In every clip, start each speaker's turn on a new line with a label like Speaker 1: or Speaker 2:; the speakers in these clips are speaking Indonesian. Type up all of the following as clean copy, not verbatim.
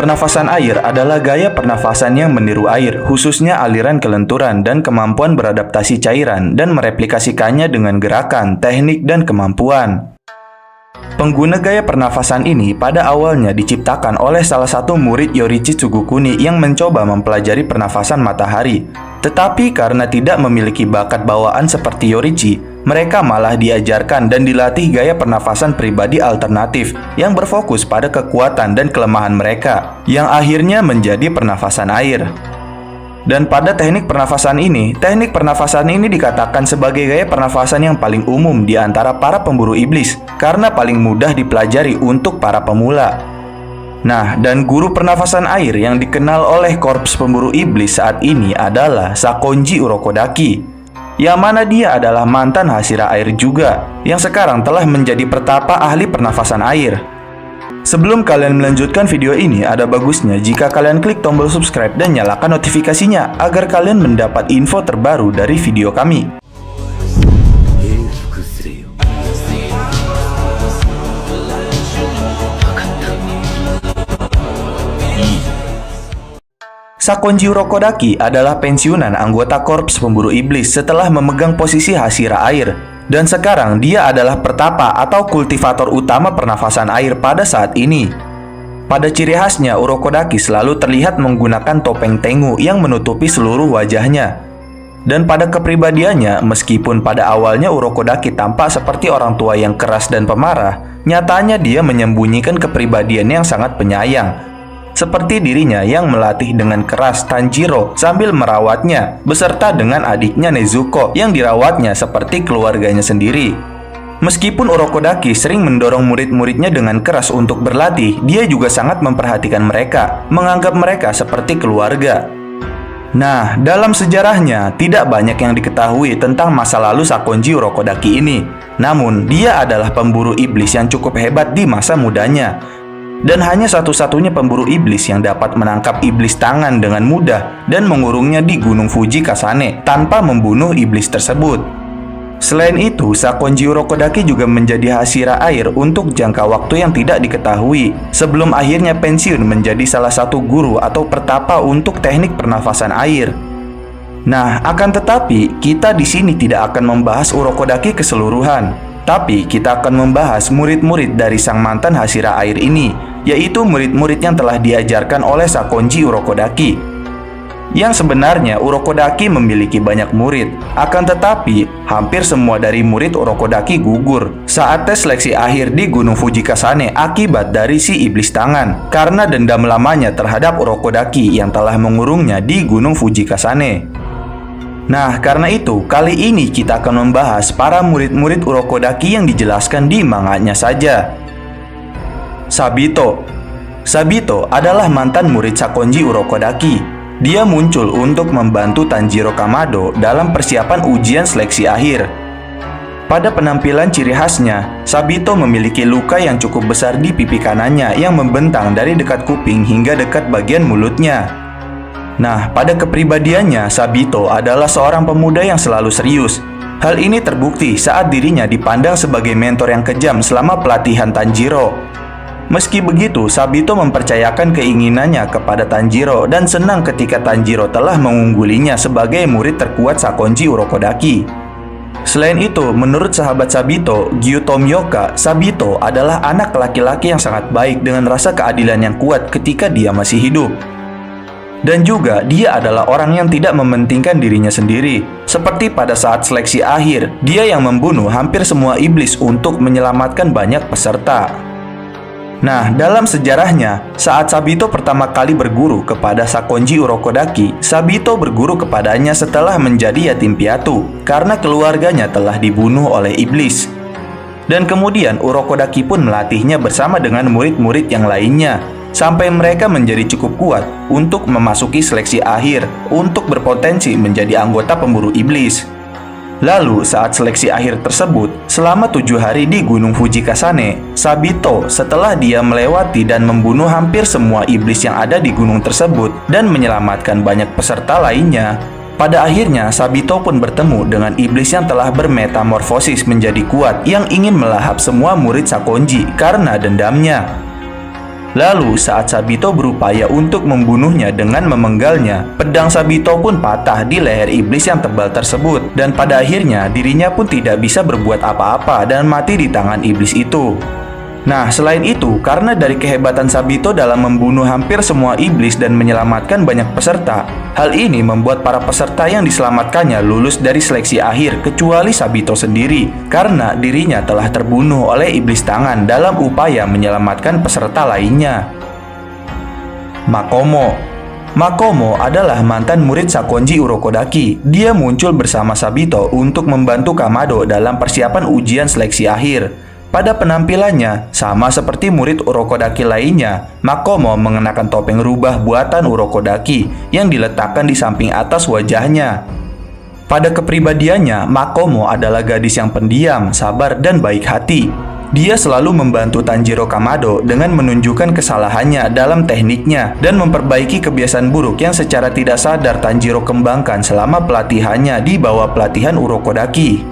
Speaker 1: Pernafasan air adalah gaya pernafasan yang meniru air, khususnya aliran kelenturan dan kemampuan beradaptasi cairan dan mereplikasikannya dengan gerakan, teknik, dan kemampuan. Pengguna gaya pernafasan ini pada awalnya diciptakan oleh salah satu murid Yorichi Tsugukuni yang mencoba mempelajari pernafasan matahari. Tetapi karena tidak memiliki bakat bawaan seperti Yorichi, mereka malah diajarkan dan dilatih gaya pernafasan pribadi alternatif yang berfokus pada kekuatan dan kelemahan mereka, yang akhirnya menjadi pernafasan air. Dan pada teknik pernafasan ini dikatakan sebagai gaya pernafasan yang paling umum di antara para pemburu iblis, karena paling mudah dipelajari untuk para pemula. Nah, dan guru pernafasan air yang dikenal oleh korps pemburu iblis saat ini adalah Sakonji Urokodaki, yang mana dia adalah mantan Hashira air juga, yang sekarang telah menjadi pertapa ahli pernafasan air. Sebelum kalian melanjutkan video ini, ada bagusnya jika kalian klik tombol subscribe dan nyalakan notifikasinya agar kalian mendapat info terbaru dari video kami. Sakonji Urokodaki adalah pensiunan anggota korps pemburu iblis setelah memegang posisi Hashira air, dan sekarang dia adalah pertapa atau kultivator utama pernafasan air pada saat ini. Pada ciri khasnya, Urokodaki selalu terlihat menggunakan topeng tengu yang menutupi seluruh wajahnya. Dan pada kepribadiannya, meskipun pada awalnya Urokodaki tampak seperti orang tua yang keras dan pemarah, nyatanya dia menyembunyikan kepribadiannya yang sangat penyayang. Seperti dirinya yang melatih dengan keras Tanjiro sambil merawatnya, beserta dengan adiknya Nezuko yang dirawatnya seperti keluarganya sendiri. Meskipun Urokodaki sering mendorong murid-muridnya dengan keras untuk berlatih, dia juga sangat memperhatikan mereka, menganggap mereka seperti keluarga. Nah, dalam sejarahnya, tidak banyak yang diketahui tentang masa lalu Sakonji Urokodaki ini. Namun, dia adalah pemburu iblis yang cukup hebat di masa mudanya. Dan hanya satu-satunya pemburu iblis yang dapat menangkap iblis tangan dengan mudah dan mengurungnya di Gunung Fuji Kasane tanpa membunuh iblis tersebut. Selain itu, Sakonji Urokodaki juga menjadi Hashira air untuk jangka waktu yang tidak diketahui, sebelum akhirnya pensiun menjadi salah satu guru atau pertapa untuk teknik pernafasan air. Nah, akan tetapi, kita di sini tidak akan membahas Urokodaki keseluruhan, tapi kita akan membahas murid-murid dari sang mantan Hashira air ini, yaitu murid-murid yang telah diajarkan oleh Sakonji Urokodaki. Yang sebenarnya Urokodaki memiliki banyak murid, akan tetapi hampir semua dari murid Urokodaki gugur saat tes seleksi akhir di Gunung Fuji Kasane akibat dari si iblis tangan, karena dendam lamanya terhadap Urokodaki yang telah mengurungnya di Gunung Fuji Kasane. Nah, karena itu, kali ini kita akan membahas para murid-murid Urokodaki yang dijelaskan di manganya saja. Sabito. Sabito adalah mantan murid Sakonji Urokodaki. Dia muncul untuk membantu Tanjiro Kamado dalam persiapan ujian seleksi akhir. Pada penampilan ciri khasnya, Sabito memiliki luka yang cukup besar di pipi kanannya yang membentang dari dekat kuping hingga dekat bagian mulutnya. Nah, pada kepribadiannya, Sabito adalah seorang pemuda yang selalu serius. Hal ini terbukti saat dirinya dipandang sebagai mentor yang kejam selama pelatihan Tanjiro. Meski begitu, Sabito mempercayakan keinginannya kepada Tanjiro dan senang ketika Tanjiro telah mengunggulinya sebagai murid terkuat Sakonji Urokodaki. Selain itu, menurut sahabat Sabito, Gyuto Myoka, Sabito adalah anak laki-laki yang sangat baik dengan rasa keadilan yang kuat ketika dia masih hidup. Dan juga dia adalah orang yang tidak mementingkan dirinya sendiri. Seperti pada saat seleksi akhir, dia yang membunuh hampir semua iblis untuk menyelamatkan banyak peserta. Nah, dalam sejarahnya, saat Sabito pertama kali berguru kepada Sakonji Urokodaki, Sabito berguru kepadanya setelah menjadi yatim piatu karena keluarganya telah dibunuh oleh iblis. Dan kemudian Urokodaki pun melatihnya bersama dengan murid-murid yang lainnya, sampai mereka menjadi cukup kuat untuk memasuki seleksi akhir untuk berpotensi menjadi anggota pemburu iblis. Lalu saat seleksi akhir tersebut, selama 7 hari di Gunung Fuji Kasane, Sabito setelah dia melewati dan membunuh hampir semua iblis yang ada di gunung tersebut dan menyelamatkan banyak peserta lainnya, pada akhirnya Sabito pun bertemu dengan iblis yang telah bermetamorfosis menjadi kuat yang ingin melahap semua murid Sakonji karena dendamnya. Lalu saat Sabito berupaya untuk membunuhnya dengan memenggalnya, pedang Sabito pun patah di leher iblis yang tebal tersebut, dan pada akhirnya dirinya pun tidak bisa berbuat apa-apa dan mati di tangan iblis itu. Nah, selain itu, karena dari kehebatan Sabito dalam membunuh hampir semua iblis dan menyelamatkan banyak peserta, hal ini membuat para peserta yang diselamatkannya lulus dari seleksi akhir kecuali Sabito sendiri, karena dirinya telah terbunuh oleh iblis tangan dalam upaya menyelamatkan peserta lainnya. Makomo adalah mantan murid Sakonji Urokodaki. Dia muncul bersama Sabito untuk membantu Kamado dalam persiapan ujian seleksi akhir. Pada penampilannya, sama seperti murid Urokodaki lainnya, Makomo mengenakan topeng rubah buatan Urokodaki yang diletakkan di samping atas wajahnya. Pada kepribadiannya, Makomo adalah gadis yang pendiam, sabar, dan baik hati. Dia selalu membantu Tanjiro Kamado dengan menunjukkan kesalahannya dalam tekniknya dan memperbaiki kebiasaan buruk yang secara tidak sadar Tanjiro kembangkan selama pelatihannya di bawah pelatihan Urokodaki.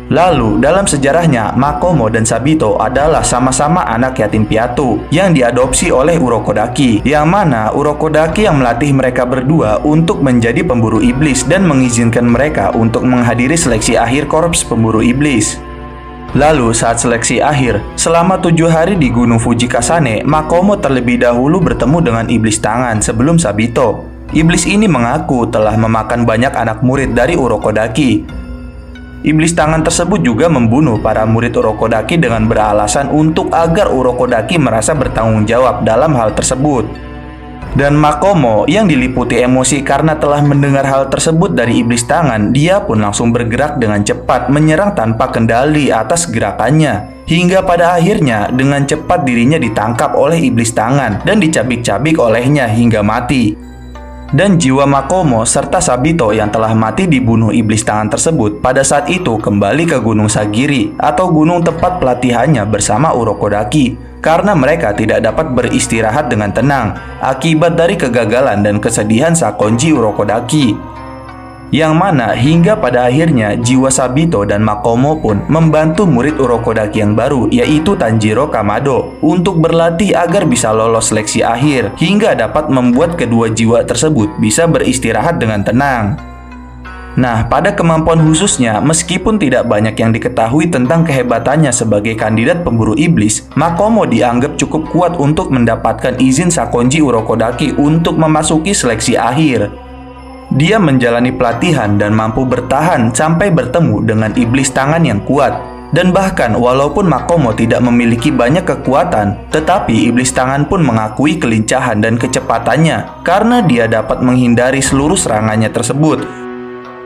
Speaker 1: Lalu, dalam sejarahnya, Makomo dan Sabito adalah sama-sama anak yatim piatu yang diadopsi oleh Urokodaki, yang mana Urokodaki yang melatih mereka berdua untuk menjadi pemburu iblis dan mengizinkan mereka untuk menghadiri seleksi akhir Korps Pemburu Iblis. Lalu, saat seleksi akhir, selama 7 hari di Gunung Fujikasane, Makomo terlebih dahulu bertemu dengan iblis tangan sebelum Sabito. Iblis ini mengaku telah memakan banyak anak murid dari Urokodaki. Iblis tangan tersebut juga membunuh para murid Urokodaki dengan beralasan untuk agar Urokodaki merasa bertanggung jawab dalam hal tersebut. Dan Makomo yang diliputi emosi karena telah mendengar hal tersebut dari iblis tangan, dia pun langsung bergerak dengan cepat menyerang tanpa kendali atas gerakannya. Hingga pada akhirnya dengan cepat dirinya ditangkap oleh iblis tangan dan dicabik-cabik olehnya hingga mati. Dan jiwa Makomo serta Sabito yang telah mati dibunuh iblis tangan tersebut pada saat itu kembali ke Gunung Sagiri atau gunung tempat pelatihannya bersama Urokodaki, karena mereka tidak dapat beristirahat dengan tenang akibat dari kegagalan dan kesedihan Sakonji Urokodaki. Yang mana hingga pada akhirnya jiwa Sabito dan Makomo pun membantu murid Urokodaki yang baru, yaitu Tanjiro Kamado, untuk berlatih agar bisa lolos seleksi akhir hingga dapat membuat kedua jiwa tersebut bisa beristirahat dengan tenang. Nah, pada kemampuan khususnya, meskipun tidak banyak yang diketahui tentang kehebatannya sebagai kandidat pemburu iblis, Makomo dianggap cukup kuat untuk mendapatkan izin Sakonji Urokodaki untuk memasuki seleksi akhir. Dia menjalani pelatihan dan mampu bertahan sampai bertemu dengan iblis tangan yang kuat. Dan bahkan walaupun Makomo tidak memiliki banyak kekuatan, tetapi iblis tangan pun mengakui kelincahan dan kecepatannya karena dia dapat menghindari seluruh serangannya tersebut.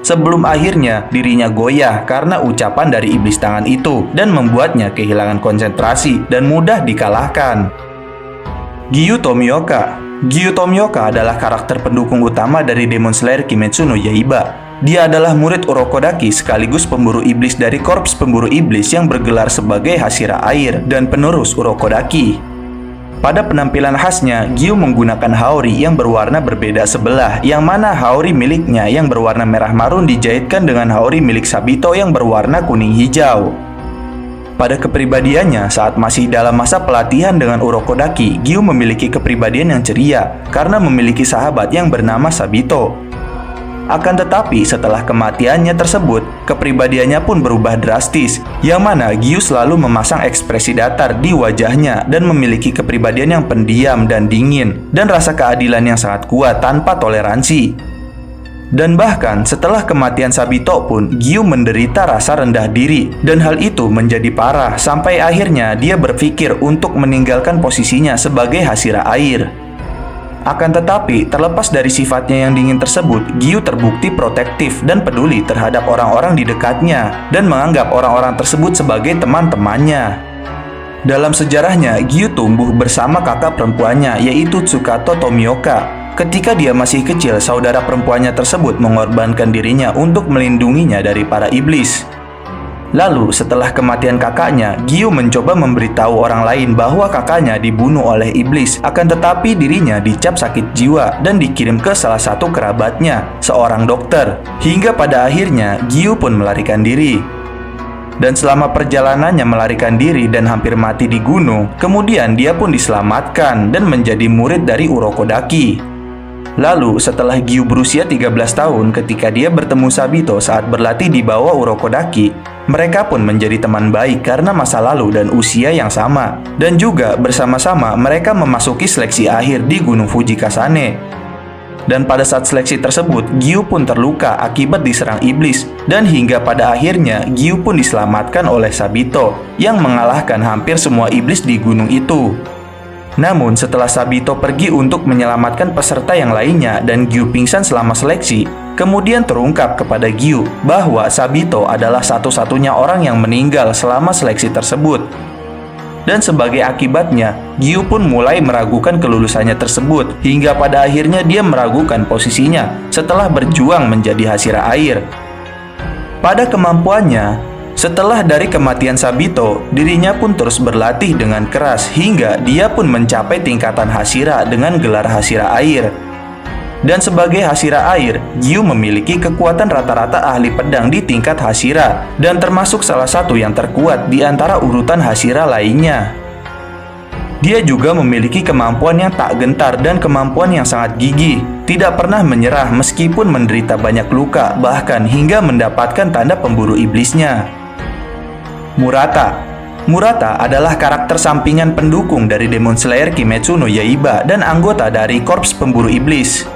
Speaker 1: Sebelum akhirnya dirinya goyah karena ucapan dari iblis tangan itu dan membuatnya kehilangan konsentrasi dan mudah dikalahkan. Giyu Tomioka adalah karakter pendukung utama dari Demon Slayer Kimetsu no Yaiba. Dia adalah murid Urokodaki sekaligus pemburu iblis dari Korps Pemburu Iblis yang bergelar sebagai Hashira Air dan penerus Urokodaki. Pada penampilan khasnya, Giyu menggunakan haori yang berwarna berbeda sebelah, yang mana haori miliknya yang berwarna merah marun dijahitkan dengan haori milik Sabito yang berwarna kuning hijau. Pada kepribadiannya, saat masih dalam masa pelatihan dengan Urokodaki, Giyu memiliki kepribadian yang ceria karena memiliki sahabat yang bernama Sabito. Akan tetapi, setelah kematiannya tersebut, kepribadiannya pun berubah drastis, yang mana Giyu selalu memasang ekspresi datar di wajahnya dan memiliki kepribadian yang pendiam dan dingin, dan rasa keadilan yang sangat kuat tanpa toleransi. Dan bahkan setelah kematian Sabito pun, Giyu menderita rasa rendah diri, dan hal itu menjadi parah sampai akhirnya dia berpikir untuk meninggalkan posisinya sebagai Hashira Air. Akan tetapi, terlepas dari sifatnya yang dingin tersebut, Giyu terbukti protektif dan peduli terhadap orang-orang di dekatnya dan menganggap orang-orang tersebut sebagai teman-temannya. Dalam sejarahnya, Giyu tumbuh bersama kakak perempuannya, yaitu Tsukato Tomioka. Ketika dia masih kecil, saudara perempuannya tersebut mengorbankan dirinya untuk melindunginya dari para iblis. Lalu, setelah kematian kakaknya, Giyu mencoba memberitahu orang lain bahwa kakaknya dibunuh oleh iblis. Akan tetapi dirinya dicap sakit jiwa dan dikirim ke salah satu kerabatnya, seorang dokter. Hingga pada akhirnya, Giyu pun melarikan diri. Dan selama perjalanannya melarikan diri dan hampir mati di gunung, kemudian dia pun diselamatkan dan menjadi murid dari Urokodaki. Lalu setelah Gyu berusia 13 tahun ketika dia bertemu Sabito saat berlatih di bawah Urokodaki, mereka pun menjadi teman baik karena masa lalu dan usia yang sama. Dan juga bersama-sama mereka memasuki seleksi akhir di Gunung Fujikasane. Dan pada saat seleksi tersebut, Gyu pun terluka akibat diserang iblis. Dan hingga pada akhirnya, Gyu pun diselamatkan oleh Sabito yang mengalahkan hampir semua iblis di gunung itu. Namun setelah Sabito pergi untuk menyelamatkan peserta yang lainnya dan Gyu pingsan selama seleksi, kemudian terungkap kepada Gyu bahwa Sabito adalah satu-satunya orang yang meninggal selama seleksi tersebut. Dan sebagai akibatnya, Gyu pun mulai meragukan kelulusannya tersebut hingga pada akhirnya dia meragukan posisinya setelah berjuang menjadi Hashira Air. Pada kemampuannya, setelah dari kematian Sabito, dirinya pun terus berlatih dengan keras hingga dia pun mencapai tingkatan Hashira dengan gelar Hashira Air. Dan sebagai Hashira Air, Gyu memiliki kekuatan rata-rata ahli pedang di tingkat Hashira dan termasuk salah satu yang terkuat di antara urutan Hashira lainnya. Dia juga memiliki kemampuan yang tak gentar dan kemampuan yang sangat gigih, tidak pernah menyerah meskipun menderita banyak luka, bahkan hingga mendapatkan tanda pemburu iblisnya. Murata adalah karakter sampingan pendukung dari Demon Slayer Kimetsu no Yaiba dan anggota dari Korps Pemburu Iblis.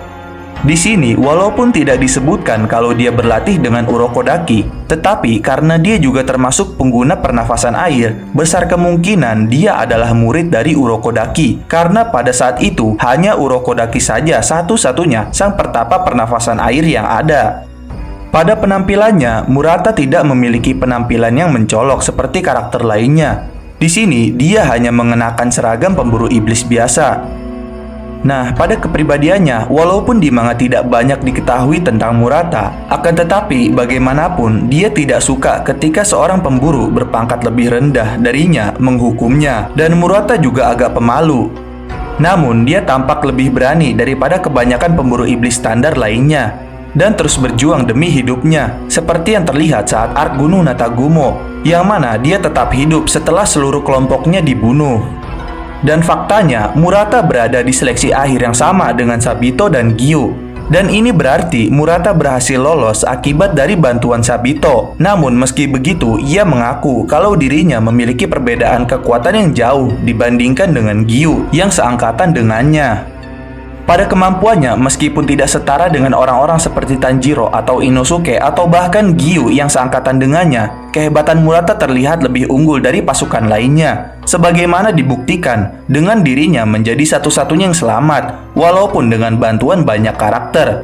Speaker 1: Di sini, walaupun tidak disebutkan kalau dia berlatih dengan Urokodaki, tetapi karena dia juga termasuk pengguna pernafasan air, besar kemungkinan dia adalah murid dari Urokodaki, karena pada saat itu hanya Urokodaki saja satu-satunya sang pertapa pernafasan air yang ada. Pada penampilannya, Murata tidak memiliki penampilan yang mencolok seperti karakter lainnya. Di sini, dia hanya mengenakan seragam pemburu iblis biasa. Nah, pada kepribadiannya, walaupun di manga tidak banyak diketahui tentang Murata, akan tetapi bagaimanapun dia tidak suka ketika seorang pemburu berpangkat lebih rendah darinya menghukumnya, dan Murata juga agak pemalu. Namun, dia tampak lebih berani daripada kebanyakan pemburu iblis standar lainnya, dan terus berjuang demi hidupnya, seperti yang terlihat saat arc Gunung Natagumo, yang mana dia tetap hidup setelah seluruh kelompoknya dibunuh. Dan faktanya, Murata berada di seleksi akhir yang sama dengan Sabito dan Gyu. Dan ini berarti Murata berhasil lolos akibat dari bantuan Sabito. Namun meski begitu, ia mengaku kalau dirinya memiliki perbedaan kekuatan yang jauh dibandingkan dengan Gyu yang seangkatan dengannya. Pada kemampuannya, meskipun tidak setara dengan orang-orang seperti Tanjiro atau Inosuke atau bahkan Gyu yang seangkatan dengannya, kehebatan Murata terlihat lebih unggul dari pasukan lainnya. Sebagaimana dibuktikan dengan dirinya menjadi satu-satunya yang selamat, walaupun dengan bantuan banyak karakter.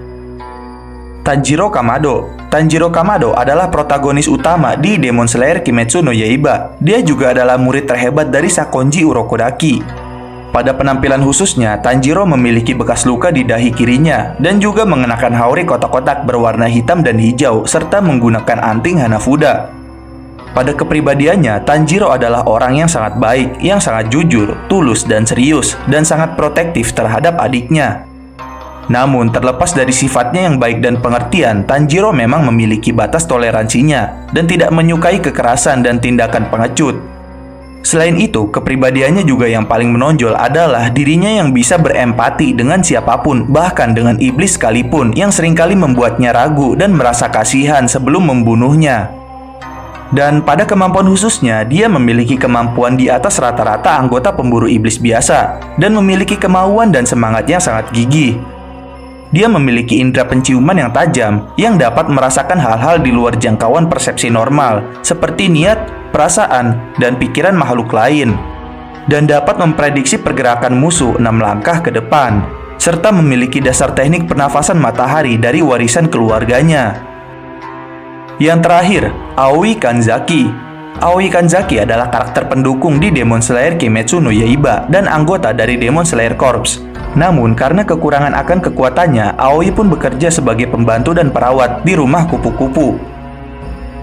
Speaker 1: Tanjiro Kamado adalah protagonis utama di Demon Slayer Kimetsu no Yaiba. Dia juga adalah murid terhebat dari Sakonji Urokodaki. Pada penampilan khususnya, Tanjiro memiliki bekas luka di dahi kirinya dan juga mengenakan haori kotak-kotak berwarna hitam dan hijau serta menggunakan anting Hanafuda. Pada kepribadiannya, Tanjiro adalah orang yang sangat baik, yang sangat jujur, tulus dan serius, dan sangat protektif terhadap adiknya. Namun, terlepas dari sifatnya yang baik dan pengertian, Tanjiro memang memiliki batas toleransinya dan tidak menyukai kekerasan dan tindakan pengecut. Selain itu, kepribadiannya juga yang paling menonjol adalah dirinya yang bisa berempati dengan siapapun, bahkan dengan iblis sekalipun, yang seringkali membuatnya ragu dan merasa kasihan sebelum membunuhnya. Dan pada kemampuan khususnya, dia memiliki kemampuan di atas rata-rata anggota pemburu iblis biasa, dan memiliki kemauan dan semangat yang sangat gigih. Dia memiliki indera penciuman yang tajam, yang dapat merasakan hal-hal di luar jangkauan persepsi normal, seperti niat, perasaan, dan pikiran makhluk lain, dan dapat memprediksi pergerakan musuh 6 langkah ke depan, serta memiliki dasar teknik pernafasan matahari dari warisan keluarganya. Yang terakhir, Aoi Kanzaki. Aoi Kanzaki adalah karakter pendukung di Demon Slayer Kimetsu no Yaiba dan anggota dari Demon Slayer Corps. Namun, karena kekurangan akan kekuatannya, Aoi pun bekerja sebagai pembantu dan perawat di rumah kupu-kupu.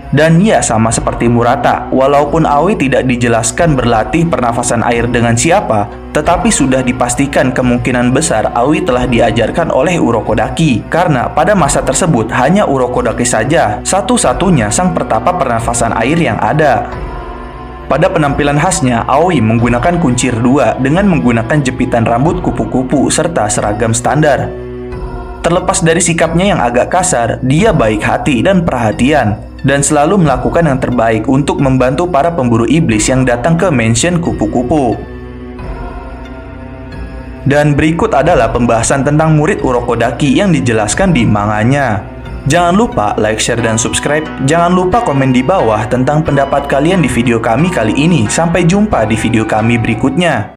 Speaker 1: Dan ya, sama seperti Murata, walaupun Aoi tidak dijelaskan berlatih pernafasan air dengan siapa, tetapi sudah dipastikan kemungkinan besar Aoi telah diajarkan oleh Urokodaki. Karena pada masa tersebut hanya Urokodaki saja satu-satunya sang pertapa pernafasan air yang ada. Pada penampilan khasnya, Aoi menggunakan kuncir 2 dengan menggunakan jepitan rambut kupu-kupu serta seragam standar. Terlepas dari sikapnya yang agak kasar, dia baik hati dan perhatian, dan selalu melakukan yang terbaik untuk membantu para pemburu iblis yang datang ke mansion kupu-kupu. Dan berikut adalah pembahasan tentang murid Urokodaki yang dijelaskan di manganya. Jangan lupa like, share, dan subscribe. Jangan lupa komen di bawah tentang pendapat kalian di video kami kali ini. Sampai jumpa di video kami berikutnya.